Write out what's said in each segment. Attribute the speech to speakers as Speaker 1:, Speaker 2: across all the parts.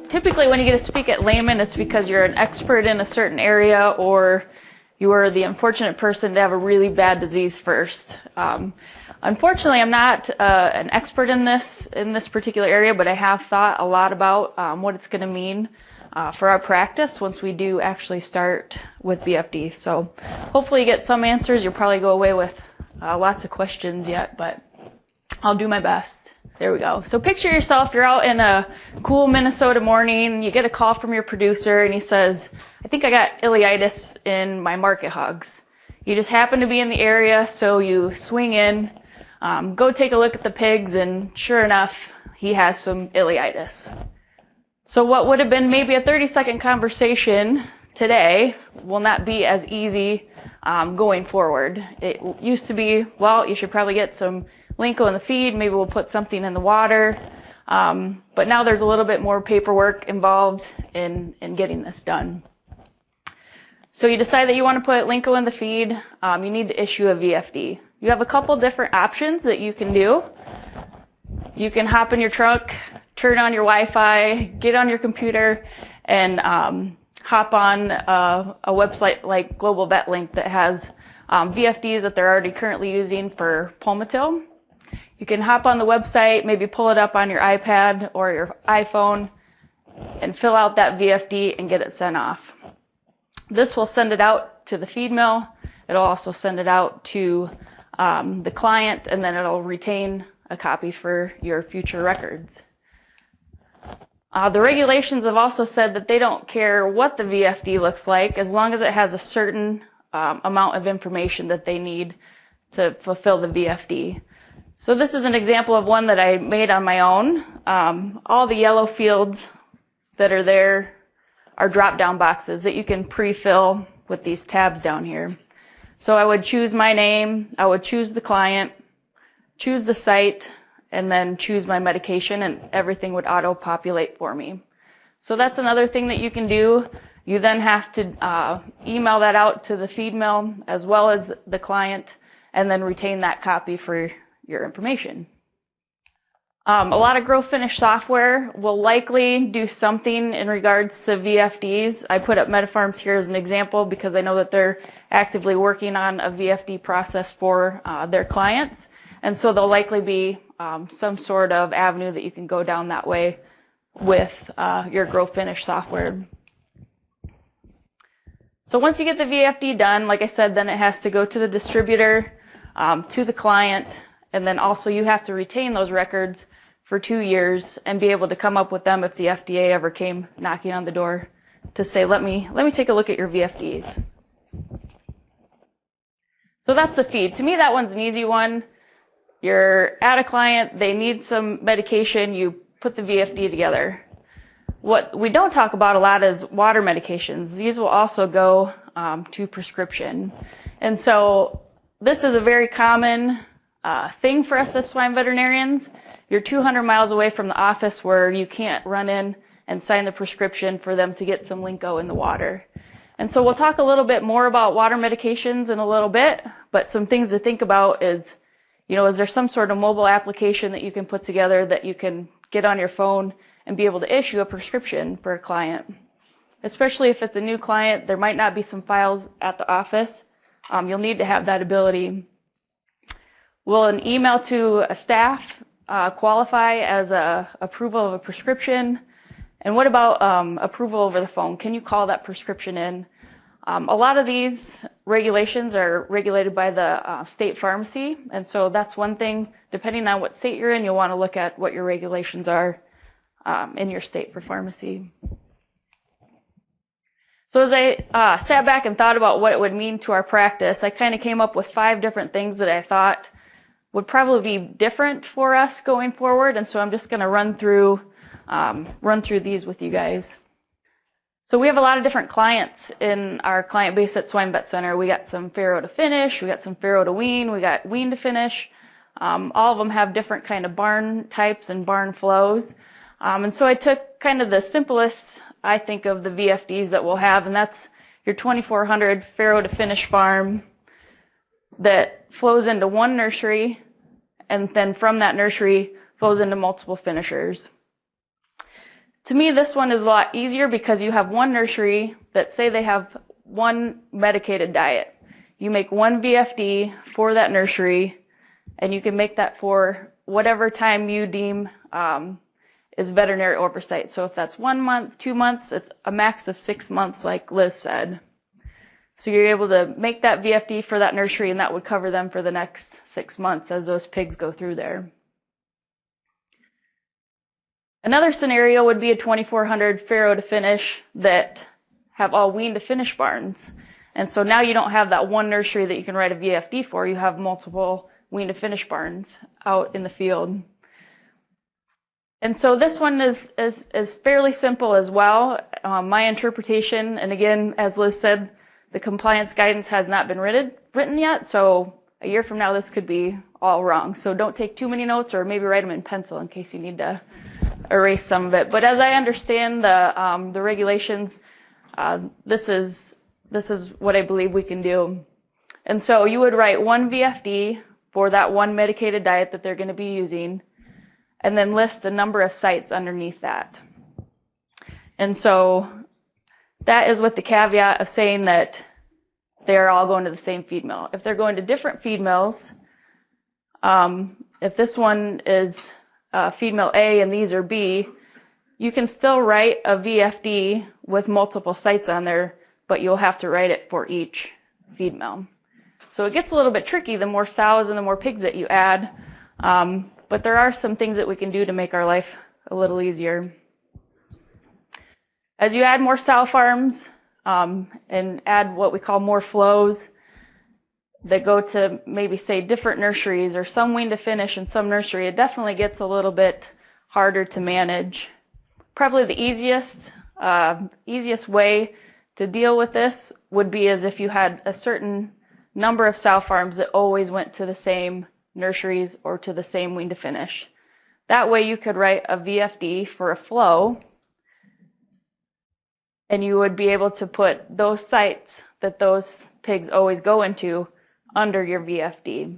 Speaker 1: Typically when you get to speak at Leman, it's because you're an expert in a certain area or you are the unfortunate person to have a really bad disease first. Unfortunately, I'm not an expert in this particular area, but I have thought a lot about what it's going to mean for our practice once we do actually start with VFD. So hopefully you get some answers. You'll probably go away with lots of questions yet, but I'll do my best. There we go. So picture yourself, you're out in a cool Minnesota morning, you get a call from your producer and he says, I think I got ileitis in my market hogs. You just happen to be in the area, so you swing in, go take a look at the pigs, and sure enough, he has some ileitis. So what would have been maybe a 30-second conversation today will not be as easy going forward. It used to be, well, you should probably get some Linko in the feed, maybe we'll put something in the water, but now there's a little bit more paperwork involved in getting this done. So you decide that you want to put Linko in the feed, you need to issue a VFD. You have a couple different options that you can do. You can hop in your truck, turn on your Wi-Fi, get on your computer, and hop on a website like Global Vet Link that has VFDs that they're already currently using for Palmitil. You can hop on the website, maybe pull it up on your iPad or your iPhone, and fill out that VFD and get it sent off. This will send it out to the feed mill. It'll also send it out to the client, and then it'll retain a copy for your future records. The regulations have also said that they don't care what the VFD looks like as long as it has a certain amount of information that they need to fulfill the VFD. So this is an example of one that I made on my own. All the yellow fields that are there are drop-down boxes that you can pre-fill with these tabs down here. So I would choose my name, I would choose the client, choose the site, and then choose my medication, and everything would auto-populate for me. So that's another thing that you can do. You then have to email that out to the feed mill as well as the client, and then retain that copy for your information. A lot of grow finish software will likely do something in regards to VFDs. I put up MetaFarms here as an example because I know that they're actively working on a VFD process for their clients. And so there'll likely be some sort of avenue that you can go down that way with your grow finish software. So once you get the VFD done, like I said, then it has to go to the distributor, to the client, and then also you have to retain those records for 2 years and be able to come up with them if the FDA ever came knocking on the door to say, let me take a look at your VFDs. So that's the feed. To me, that one's an easy one. You're at a client, they need some medication, you put the VFD together. What we don't talk about a lot is water medications. These will also go to prescription. And so this is a very common thing for us as swine veterinarians. You're 200 miles away from the office where you can't run in and sign the prescription for them to get some Linko in the water. And so we'll talk a little bit more about water medications in a little bit, but some things to think about is, is there some sort of mobile application that you can put together that you can get on your phone and be able to issue a prescription for a client? Especially if it's a new client, there might not be some files at the office. You'll need to have that ability. Will an email to a staff qualify as a approval of a prescription? And what about approval over the phone? Can you call that prescription in? A lot of these regulations are regulated by the state pharmacy, and so that's one thing. Depending on what state you're in, you'll want to look at what your regulations are in your state for pharmacy. So as I sat back and thought about what it would mean to our practice, I kind of came up with 5 different things that I thought would probably be different for us going forward, and so I'm just going to run through these with you guys. So we have a lot of different clients in our client base at Swine Vet Center. We got some Farrow to finish, we got some Farrow to wean, we got wean to finish. All of them have different kind of barn types and barn flows. And so I took kind of the simplest, I think, of the VFDs that we'll have, and that's your 2400 Farrow to finish farm that flows into one nursery, and then from that nursery flows into multiple finishers. To me, this one is a lot easier because you have one nursery that say they have one medicated diet. You make one VFD for that nursery, and you can make that for whatever time you deem is veterinary oversight. So if that's 1 month, 2 months, it's a max of 6 months, like Liz said. So you're able to make that VFD for that nursery, and that would cover them for the next 6 months as those pigs go through there. Another scenario would be a 2,400 Farrow to finish that have all wean to finish barns. And so now you don't have that one nursery that you can write a VFD for. You have multiple wean to finish barns out in the field. And so this one is fairly simple as well. My interpretation, and again, as Liz said, the compliance guidance has not been written yet, so a year from now this could be all wrong. So don't take too many notes, or maybe write them in pencil in case you need to erase some of it. But as I understand the regulations, this is what I believe we can do. And so you would write one VFD for that one medicated diet that they're going to be using, and then list the number of sites underneath that. And so that is with the caveat of saying that they're all going to the same feed mill. If they're going to different feed mills, if this one is feed mill A and these are B, you can still write a VFD with multiple sites on there, but you'll have to write it for each feed mill. So it gets a little bit tricky the more sows and the more pigs that you add, but there are some things that we can do to make our life a little easier. As you add more sow farms and add what we call more flows that go to maybe say different nurseries or some wean to finish in some nursery, it definitely gets a little bit harder to manage. Probably the easiest way to deal with this would be as if you had a certain number of sow farms that always went to the same nurseries or to the same wean to finish. That way you could write a VFD for a flow, and you would be able to put those sites that those pigs always go into under your VFD.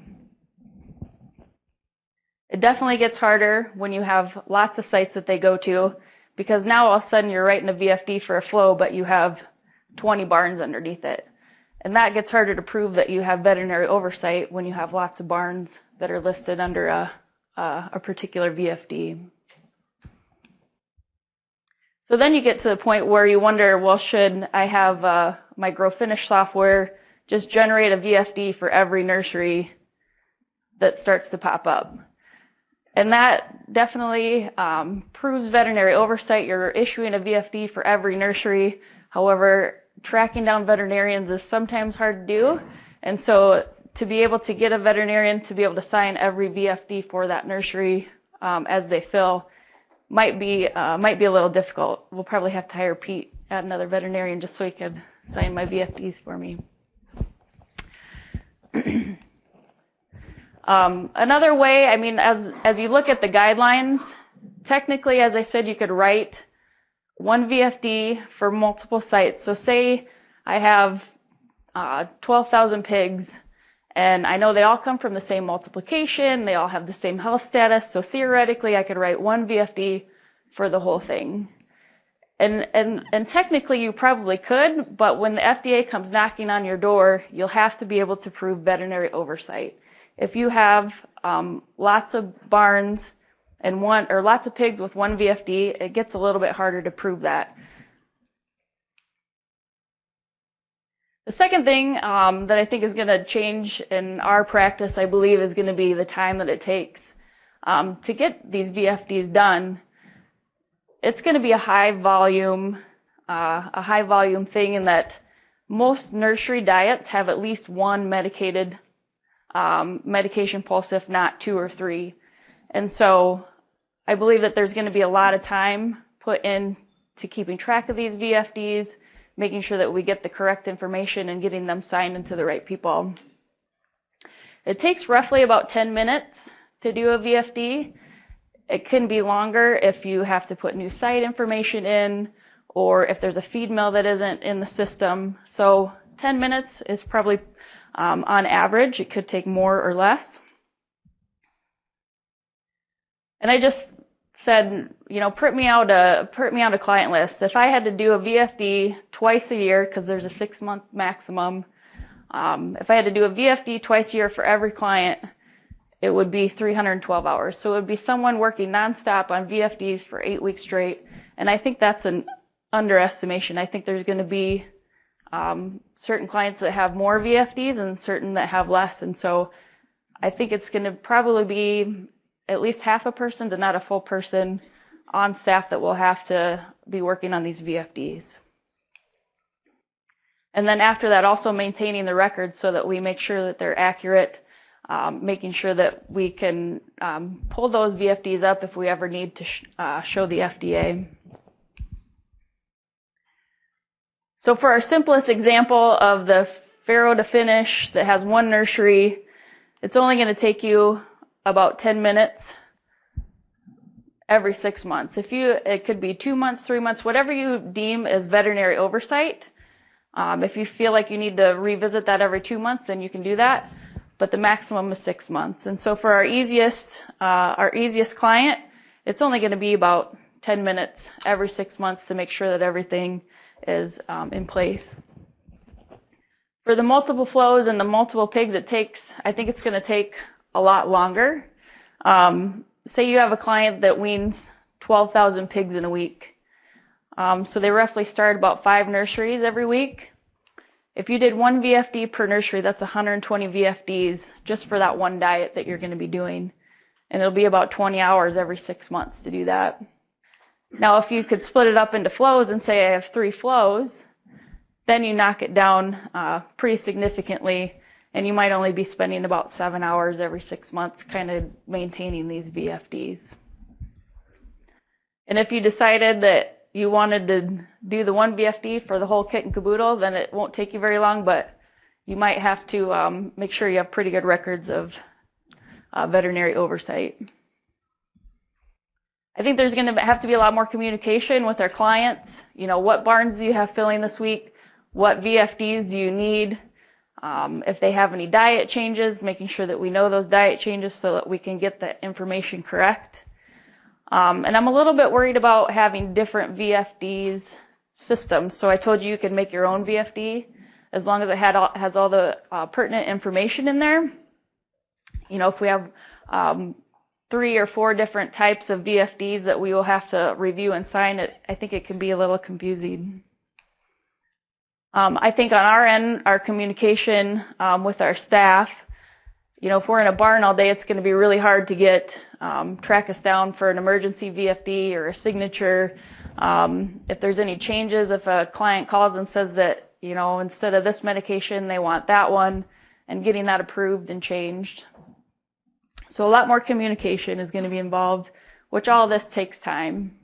Speaker 1: It definitely gets harder when you have lots of sites that they go to, because now all of a sudden you're writing a VFD for a flow, but you have 20 barns underneath it. And that gets harder to prove that you have veterinary oversight when you have lots of barns that are listed under a particular VFD. So then you get to the point where you wonder, well, should I have my Grow Finish software just generate a VFD for every nursery that starts to pop up? And that definitely proves veterinary oversight. You're issuing a VFD for every nursery. However, tracking down veterinarians is sometimes hard to do. And so to be able to get a veterinarian to be able to sign every VFD for that nursery as they fill might be a little difficult. We'll probably have to hire Pete at another veterinarian just so he could sign my VFDs for me. Another way, I mean, as you look at the guidelines, technically, as I said, you could write one VFD for multiple sites. So say I have 12,000 pigs, and I know they all come from the same multiplication, they all have the same health status, so theoretically I could write one VFD for the whole thing. And technically you probably could, but when the FDA comes knocking on your door, you'll have to be able to prove veterinary oversight. If you have lots of barns and lots of pigs with one VFD, it gets a little bit harder to prove that. The second thing that I think is going to change in our practice, I believe, is going to be the time that it takes to get these VFDs done. It's going to be a high volume thing in that most nursery diets have at least one medicated medication pulse, if not 2 or 3. And so I believe that there's going to be a lot of time put into keeping track of these VFDs, making sure that we get the correct information and getting them signed into the right people. It takes roughly about 10 minutes to do a VFD. It can be longer if you have to put new site information in, or if there's a feed mill that isn't in the system. So 10 minutes is probably on average. It could take more or less. And I just said, print me out a client list. If I had to do a VFD twice a year, because there's a 6-month maximum, if I had to do a VFD twice a year for every client, it would be 312 hours. So it would be someone working nonstop on VFDs for 8 weeks straight. And I think that's an underestimation. I think there's going to be certain clients that have more VFDs and certain that have less. And so I think it's going to probably be at least half a person to not a full person on staff that will have to be working on these VFDs. And then after that, also maintaining the records so that we make sure that they're accurate, making sure that we can pull those VFDs up if we ever need to show the FDA. So for our simplest example of the Farrow to finish that has one nursery, it's only going to take you about 10 minutes every 6 months. It could be 2 months, 3 months, whatever you deem as veterinary oversight. If you feel like you need to revisit that every 2 months, then you can do that. But the maximum is 6 months. And so for our easiest client, it's only going to be about 10 minutes every 6 months to make sure that everything is in place. For the multiple flows and the multiple pigs, I think it's going to take a lot longer. Say you have a client that weans 12,000 pigs in a week. So they roughly start about 5 nurseries every week. If you did 1 VFD per nursery, that's 120 VFDs just for that one diet that you're going to be doing. And it'll be about 20 hours every 6 months to do that. Now, if you could split it up into flows and say I have 3 flows, then you knock it down pretty significantly, and you might only be spending about 7 hours every 6 months kind of maintaining these VFDs. And if you decided that you wanted to do the 1 VFD for the whole kit and caboodle, then it won't take you very long, but you might have to make sure you have pretty good records of veterinary oversight. I think there's going to have to be a lot more communication with our clients. What barns do you have filling this week? What VFDs do you need? If they have any diet changes, making sure that we know those diet changes so that we can get the information correct. And I'm a little bit worried about having different VFDs systems. So I told you could make your own VFD as long as it has all the pertinent information in there. If we have 3 or 4 different types of VFDs that we will have to review and sign, I think it can be a little confusing. I think on our end, our communication with our staff, if we're in a barn all day, it's going to be really hard to track us down for an emergency VFD or a signature. If there's any changes, if a client calls and says that, instead of this medication, they want that one, and getting that approved and changed. So a lot more communication is going to be involved, which all of this takes time.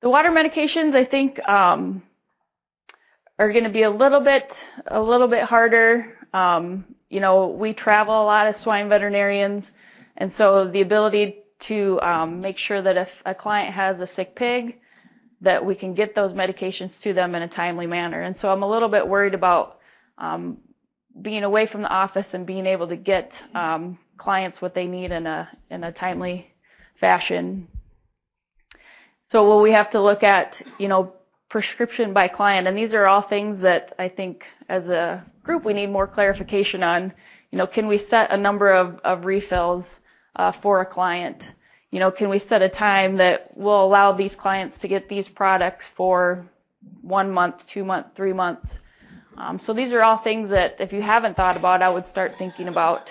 Speaker 1: The water medications, I think, are going to be a little bit harder. We travel a lot as swine veterinarians, and so the ability to make sure that if a client has a sick pig, that we can get those medications to them in a timely manner. And so I'm a little bit worried about being away from the office and being able to get clients what they need in a timely fashion. So will we have to look at, prescription by client? And these are all things that I think as a group we need more clarification on. Can we set a number of refills for a client? Can we set a time that will allow these clients to get these products for 1 month, 2 months, 3 months? So these are all things that if you haven't thought about, I would start thinking about.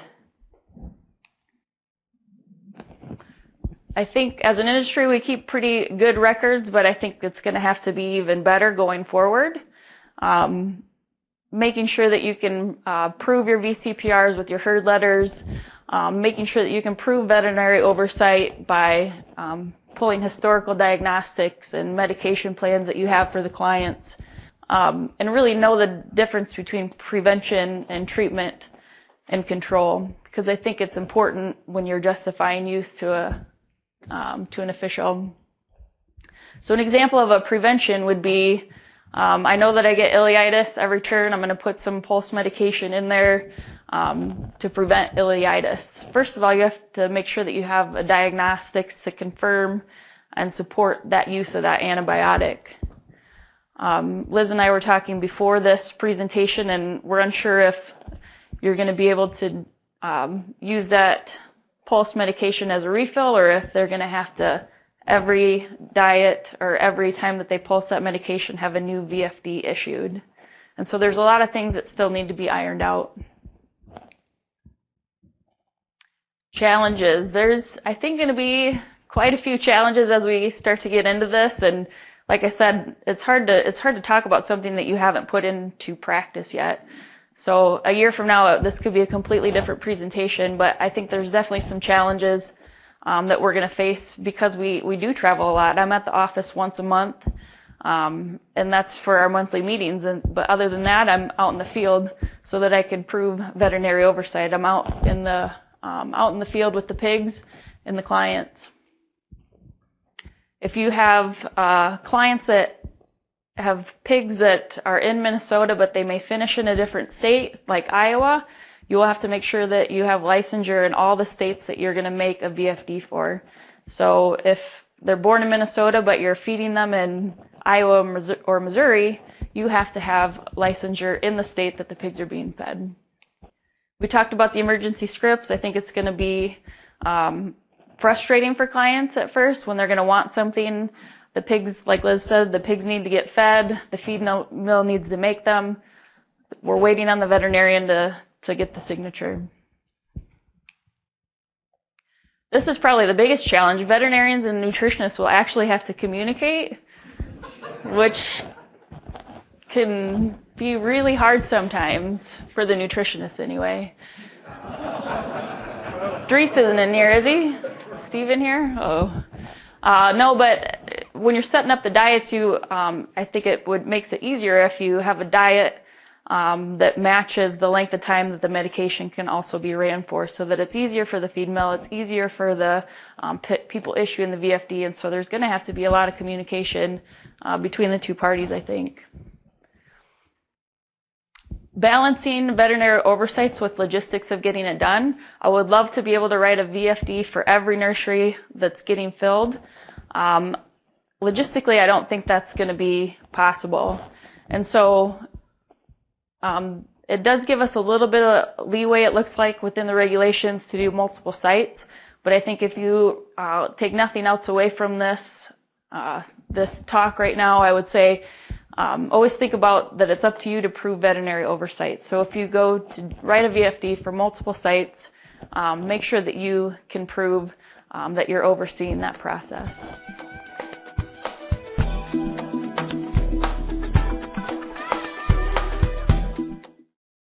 Speaker 1: I think as an industry we keep pretty good records, but I think it's going to have to be even better going forward. Making sure that you can prove your VCPRs with your herd letters, making sure that you can prove veterinary oversight by pulling historical diagnostics and medication plans that you have for the clients, and really know the difference between prevention and treatment and control, because I think it's important when you're justifying use to an official. So an example of a prevention would be, I know that I get ileitis every turn. I'm going to put some pulse medication in there. to prevent ileitis. First of all, you have to make sure that you have a diagnostics to confirm and support that use of that antibiotic. Liz and I were talking before this presentation, and we're unsure if you're going to be able to use that pulse medication as a refill, or if they're going to have to, every diet or every time that they pulse that medication, have a new VFD issued. And so there's a lot of things that still need to be ironed out. Challenges. There's, I think, going to be quite a few challenges as we start to get into this. And like I said, it's hard to talk about something that you haven't put into practice yet. So a year from now, this could be a completely different presentation, but I think there's definitely some challenges that we're going to face because we do travel a lot. I'm at the office once a month, and that's for our monthly meetings. But other than that, I'm out in the field so that I can prove veterinary oversight. I'm out in the field with the pigs and the clients. If you have clients that have pigs that are in Minnesota, but they may finish in a different state, like Iowa, you will have to make sure that you have licensure in all the states that you're going to make a VFD for. So if they're born in Minnesota, but you're feeding them in Iowa or Missouri, you have to have licensure in the state that the pigs are being fed. We talked about the emergency scripts. I think it's going to be frustrating for clients at first when they're going to want something. The pigs, like Liz said, the pigs need to get fed. The feed mill needs to make them. We're waiting on the veterinarian to get the signature. This is probably the biggest challenge. Veterinarians and nutritionists will actually have to communicate, which can be really hard sometimes, for the nutritionist anyway. Dries isn't in here, is he? Steven here? Oh. No, but when you're setting up the diets, I think makes it easier if you have a diet that matches the length of time that the medication can also be ran for, so that it's easier for the feed mill, it's easier for the people issuing the VFD, and so there's going to have to be a lot of communication between the two parties, I think. Balancing veterinary oversights with logistics of getting it done. I would love to be able to write a VFD for every nursery that's getting filled. Logistically, I don't think that's going to be possible. And so it does give us a little bit of leeway, it looks like, within the regulations to do multiple sites. But I think if you take nothing else away from this talk right now, I would say always think about that it's up to you to prove veterinary oversight. So if you go to write a VFD for multiple sites, make sure that you can prove that you're overseeing that process.